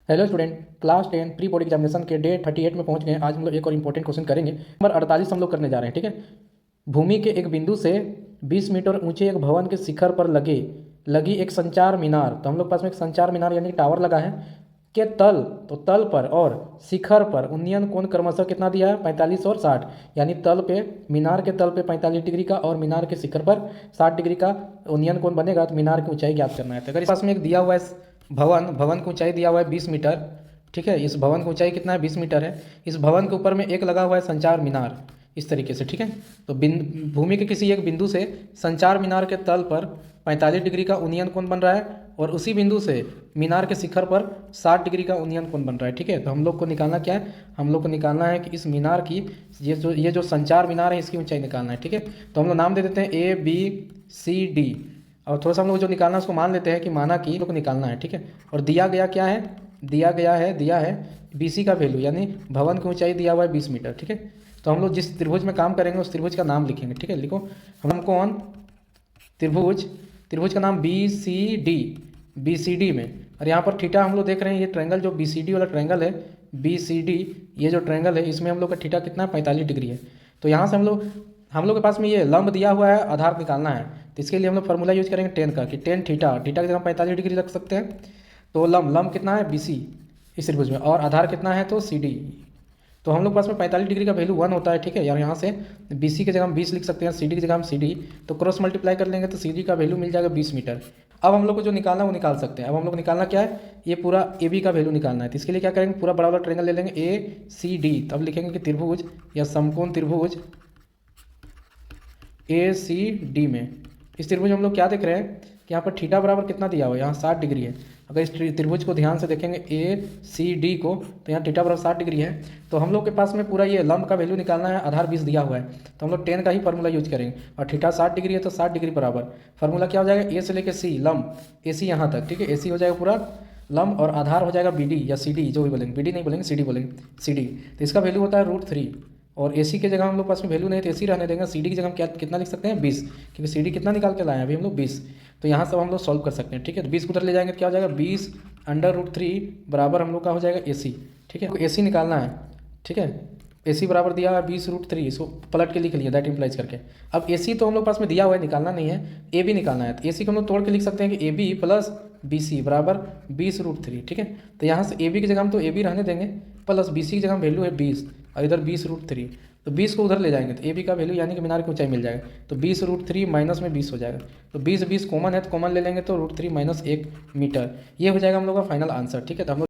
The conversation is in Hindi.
Hello student, class 10 pre board examination के डे 38 में पहुंच गए हैं। आज हम लोग एक और इंपॉर्टेंट क्वेश्चन करेंगे। नंबर 48 हम लोग करने जा रहे हैं। ठीक है। भूमि के एक बिंदु से 20 मीटर ऊंचे एक भवन के शिखर पर लगी एक संचार मीनार, तो हम लोग पास में एक संचार मीनार यानी टावर लगा है के तल पर और शिखर पर उन्नयन कोण क्रमशः कितना दिया है, 45 और 60। यानी तल पे, मीनार के तल पे 45 डिग्री का और मीनार के शिखर पर 60 डिग्री का उन्नयन कोण बनेगा। तो मीनार की ऊंचाई ज्ञात करना है। तो अगर इस पास में एक दिया हुआ है भवन की ऊंचाई दिया हुआ है 20 मीटर। ठीक है। इस भवन की ऊंचाई कितना है, 20 मीटर है। इस भवन के ऊपर में एक लगा हुआ है संचार मीनार, इस तरीके से। ठीक है। तो भूमि के किसी एक बिंदु से संचार मीनार के तल पर 45 डिग्री का उन्नयन कोण बन रहा है और उसी बिंदु से मीनार के शिखर पर 60 डिग्री का उन्नयन कोण बन रहा है। ठीक है। तो हम लोग को निकालना क्या है, हम लोग को निकालना है कि इस मीनार की ये जो संचार मीनार है इसकी ऊंचाई निकालना है। ठीक है। तो हम लोग नाम दे देते हैं ABCD और थोड़ा सा हम लोग जो निकालना है उसको मान लेते हैं कि माना कि लोग को निकालना है। ठीक है। और दिया गया क्या है, दिया है BC का वैल्यू, यानी भवन की ऊंचाई दिया हुआ है 20 मीटर। ठीक है। तो हम लोग जिस त्रिभुज में काम करेंगे उस त्रिभुज का नाम लिखेंगे। ठीक है। लिखो हम कौन त्रिभुज का नाम BCD में। और यहाँ पर थीटा हम लोग देख रहे हैं, ये ट्रायंगल जो BCD वाला ट्रायंगल है, BCD ये जो ट्रायंगल है इसमें हम लोग का थीटा कितना है, 45 डिग्री है। तो यहाँ से हम लोग के पास में ये लंब दिया हुआ है, आधार निकालना है। तो इसके लिए हम लोग फॉर्मूला यूज करेंगे टेन का, कि टेन थीटा की जगह 45 डिग्री रख सकते हैं। तो लंब कितना है BC इस त्रिभुज में, और आधार कितना है तो CD। तो हम लोग पास में 45 डिग्री का वैल्यू 1 होता है। ठीक है। यार यहाँ से BC की जगह हम 20 लिख सकते हैं, CD की जगह हम CD, तो क्रॉस मल्टीप्लाई कर लेंगे तो CD का वैल्यू मिल जाएगा 20 मीटर। अब हम लोग को जो निकालना है वो निकाल सकते हैं। अब हम लोग निकालना क्या है, ये पूरा AB का वैल्यू निकालना है। तो इसके लिए क्या करेंगे, पूरा बड़ा वाला ट्रायंगल ले लेंगे ACD, तब लिखेंगे कि त्रिभुज या समकोण त्रिभुज ACD में। इस त्रिभुज में हम लोग क्या देख रहे हैं कि यहाँ पर थीटा बराबर कितना दिया हुआ है, यहाँ 60 डिग्री है। अगर इस त्रिभुज को ध्यान से देखेंगे ACD को, तो यहाँ थीटा बराबर 60 डिग्री है। तो हम लोग के पास में पूरा ये लंब का वैल्यू निकालना है, आधार 20 दिया हुआ है, तो हम लोग 10 का ही फॉर्मूला यूज करेंगे। और थीटा 60 डिग्री है तो 60 डिग्री बराबर फॉर्मूला क्या हो जाएगा, A से लेकर C लंब AC यहाँ तक। ठीक है। AC हो जाएगा पूरा लंब और आधार हो जाएगा BD या CD, जो भी बोलेंगे, BD नहीं बोलेंगे CD बोलेंगे, CD। तो इसका वैल्यू होता है √3। और AC की जगह हम लोग पास में वैल्यू नहीं तो AC रहने देंगे। CD की जगह हम कितना लिख सकते हैं, 20, क्योंकि CD कितना निकाल के लाए हैं अभी हम लोग 20। तो यहाँ सब हम लोग सॉल्व कर सकते हैं। ठीक है। तो 20 को उधर ले जाएंगे तो क्या हो जाएगा, 20√3 बराबर हम लोग का हो जाएगा AC। ठीक है। AC निकालना है। ठीक है। AC बराबर दिया है 20√3, इसको पलट के लिख लिया, दैट इम्प्लाइज करके। अब AC तो हम लोग पास में दिया हुआ है, निकालना नहीं है, AB निकालना है। तो AC को हम लोग तोड़ के लिख सकते हैं कि AB प्लस BC बराबर 20√3। ठीक है। तो यहाँ से AB की जगह हम तो AB रहने देंगे, प्लस BC की जगह वैल्यू है 20 और इधर 20√3। तो 20 को उधर ले जाएंगे तो AB का वैल्यू यानी कि मीनार की ऊंचाई मिल जाएगा। तो 20√3 माइनस में 20 हो जाएगा। तो 20 कॉमन है तो कॉमन ले लेंगे तो √3 - 1 मीटर। ये हो जाएगा हम लोग का फाइनल आंसर। ठीक है। तो हम लोग